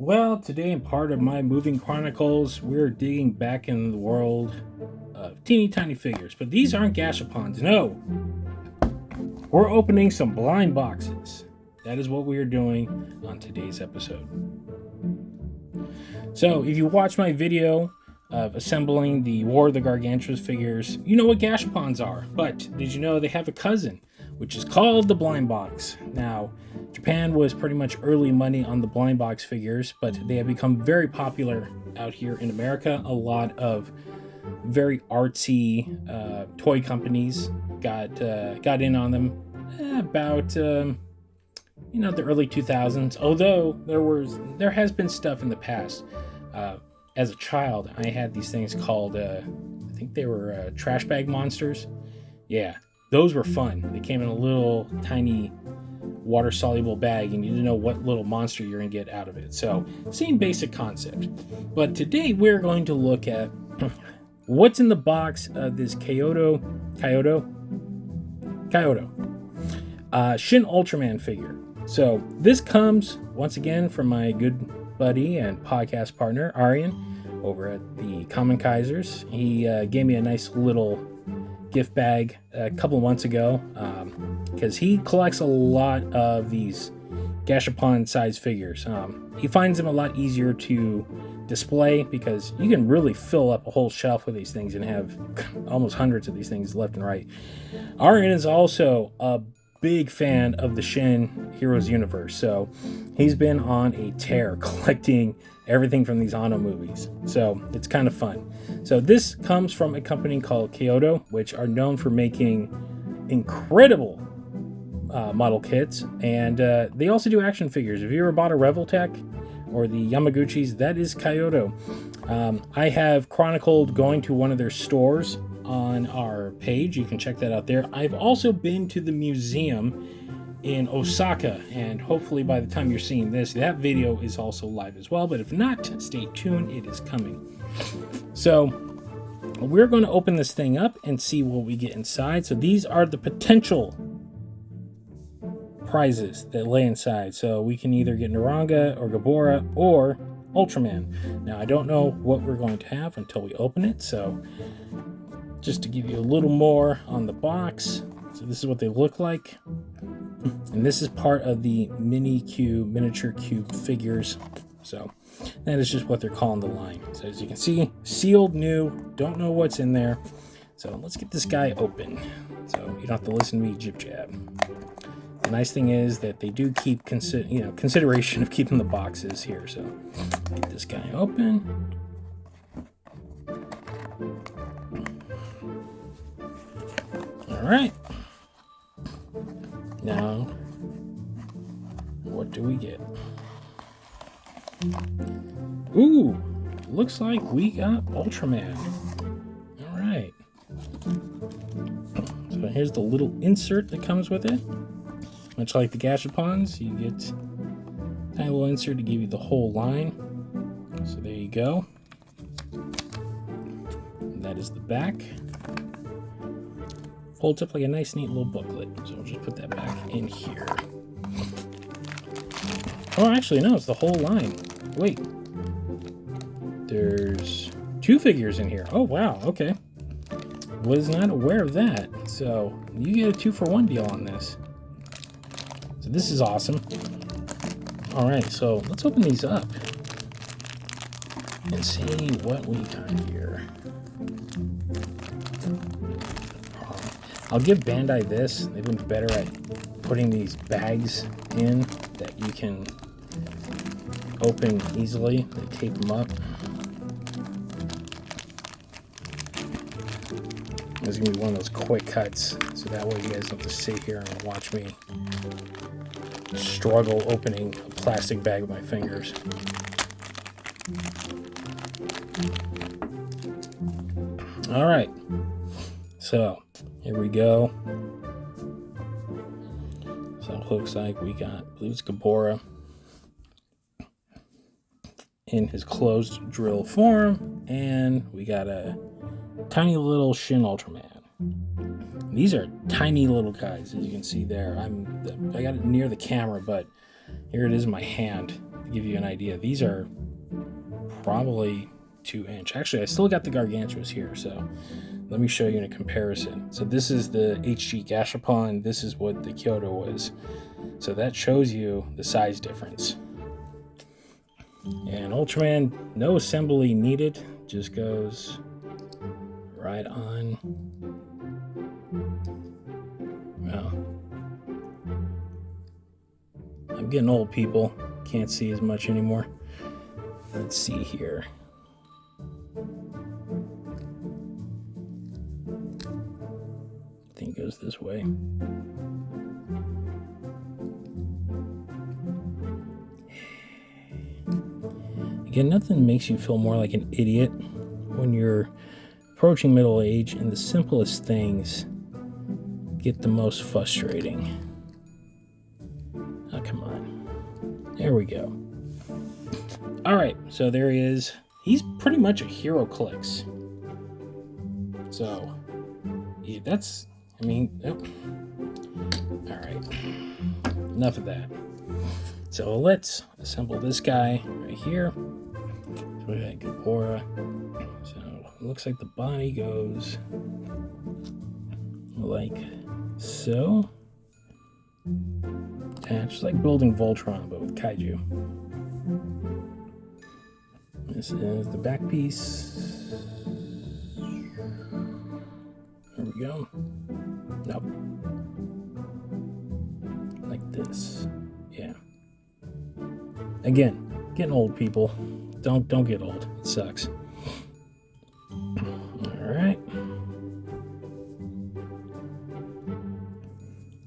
Well, today in part of my moving chronicles, we're digging back in the world of teeny tiny figures. But these aren't gashapons, no. We're opening some blind boxes. That is what we are doing on today's episode. So, if you watch my video of assembling the War of the Gargantuas figures, you know what gashapons are. But did you know they have a cousin, which is called the blind box? Now, Japan was pretty much early money on the blind box figures, but they have become very popular out here in America. A lot of very artsy toy companies got in on them about the early 2000s. Although there has been stuff in the past. As a child, I had these things called I think they were trash bag monsters. Yeah, those were fun. They came in a little tiny water soluble bag and you didn't know what little monster you're gonna get out of it. So same basic concept. But today we're going to look at what's in the box of this Kaiyodo Shin Ultraman figure. So this comes once again from my good buddy and podcast partner Aryan over at the Common Kaisers. He gave me a nice little gift bag a couple of months ago because he collects a lot of these gashapon size figures. He finds them a lot easier to display because you can really fill up a whole shelf with these things and have almost hundreds of these things left and right. Aryan is also a big fan of the Shin Heroes universe, so he's been on a tear collecting everything from these Anno movies. So it's kind of fun. So this comes from a company called Kaiyodo, which are known for making incredible model kits, and they also do action figures. If you ever bought a Revoltech or the Yamaguchis, that is Kaiyodo. I have chronicled going to one of their stores on our page. You can check that out there. I've also been to the museum in Osaka, and hopefully by the time you're seeing this, that video is also live as well. But if not, stay tuned, it is coming. So we're going to open this thing up and see what we get inside. So these are the potential prizes that lay inside. So we can either get Naranga or Gabora or Ultraman. Now I don't know what we're going to have until we open it, so just to give you a little more on the box. So this is what they look like. And this is part of the miniature cube figures. So that is just what they're calling the line. So as you can see, sealed new, don't know what's in there. So let's get this guy open. So you don't have to listen to me jib jab. The nice thing is that they do keep consideration of keeping the boxes here. So get this guy open. All right. Now, what do we get? Ooh, looks like we got Ultraman. All right. So here's the little insert that comes with it. Much like the gashapons, you get a tiny little insert to give you the whole line. So there you go. And that is the back. Folds up like a nice, neat little booklet. So we'll just put that back in here. Oh, actually, no, it's the whole line. Wait. There's 2 figures in here. Oh, wow, okay. Was not aware of that. So you get a 2-for-1 deal on this. So this is awesome. All right, so let's open these up and see what we got here. I'll give Bandai this. They've been better at putting these bags in that you can open easily. They tape them up. This is going to be one of those quick cuts, so that way you guys don't have to sit here and watch me struggle opening a plastic bag with my fingers. All right, so here we go. So it looks like we got, I believe it's Gabora in his closed drill form, and we got a tiny little Shin Ultraman. These are tiny little guys, as you can see there. I got it near the camera, but here it is in my hand. to give you an idea, these are probably 2-inch. Actually, I still got the gargantuas here, so let me show you in a comparison. So this is the HG Gashapon, this is what the Kaiyodo was. So that shows you the size difference. And Ultraman, no assembly needed, just goes right on. Well, I'm getting old, people. Can't see as much anymore. Let's see here. I think it goes this way. Again, nothing makes you feel more like an idiot when you're approaching middle age and the simplest things get the most frustrating. Oh, come on. There we go. Alright, so there he is. He's pretty much a hero clicks. So, yeah, that's, I mean, oh. Alright. Enough of that. So let's assemble this guy right here. So we got Gabora. So it looks like the body goes like so. Attached, like building Voltron, but with Kaiju. This is the back piece. There we go. Nope. Like this. Yeah. Again, getting old, people. Don't get old. It sucks. Alright.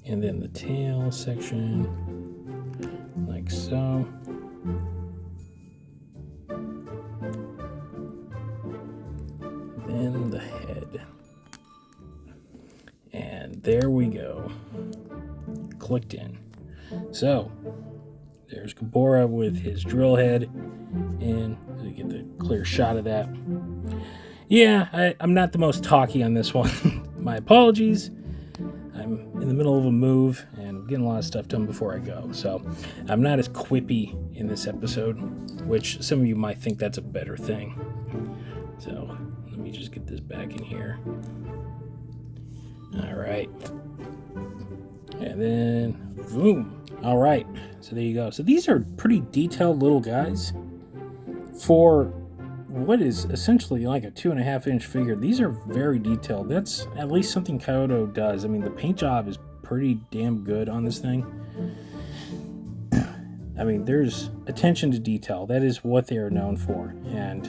And then the tail section, like so. Then the head. And there we go. Clicked in. So, there's Gabora with his drill head, and you get the clear shot of that. Yeah, I'm not the most talky on this one. My apologies. I'm in the middle of a move, and I'm getting a lot of stuff done before I go. So I'm not as quippy in this episode, which some of you might think that's a better thing. So let me just get this back in here. All right. And then, boom. All right, so there you go. So these are pretty detailed little guys for what is essentially like a 2.5-inch figure. These are very detailed. That's at least something Kaiyodo does. I mean, the paint job is pretty damn good on this thing. I mean, there's attention to detail. That is what they are known for. And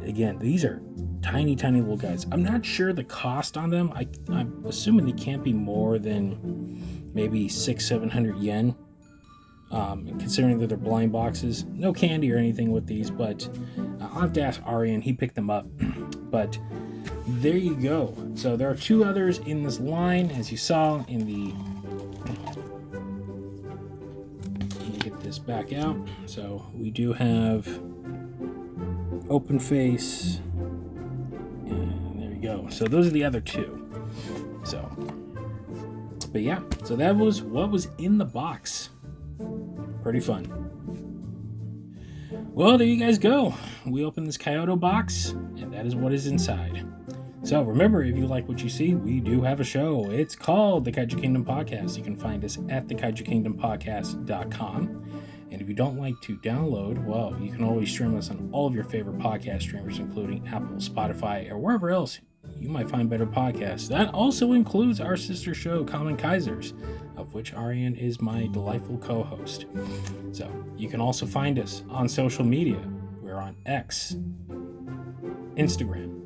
again, these are tiny, tiny little guys. I'm not sure the cost on them. I'm assuming they can't be more than maybe 600-700 yen, considering that they're blind boxes. No candy or anything with these, but I'll have to ask Aryan. He picked them up. But there you go. So there are 2 others in this line, as you saw in the... Let me get this back out. So we do have open face, and there you go. So those are the other 2. So... But yeah, so that was what was in the box. Pretty fun. Well, there you guys go. We opened this Kaiyodo box, and that is what is inside. So remember, if you like what you see, we do have a show. It's called the Kaiju Kingdom Podcast. You can find us at thekaijukingdompodcast.com. And if you don't like to download, well, you can always stream us on all of your favorite podcast streamers, including Apple, Spotify, or wherever else you might find better podcasts. That also includes our sister show, Kamen Kaisers, of which Aryan is my delightful co-host. So you can also find us on social media. We're on X, Instagram,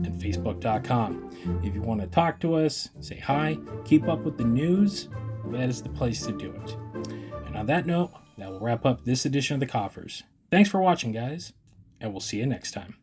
and Facebook.com. If you want to talk to us, say hi, keep up with the news, that is the place to do it. And on that note, that will wrap up this edition of the Koffers. Thanks for watching, guys, and we'll see you next time.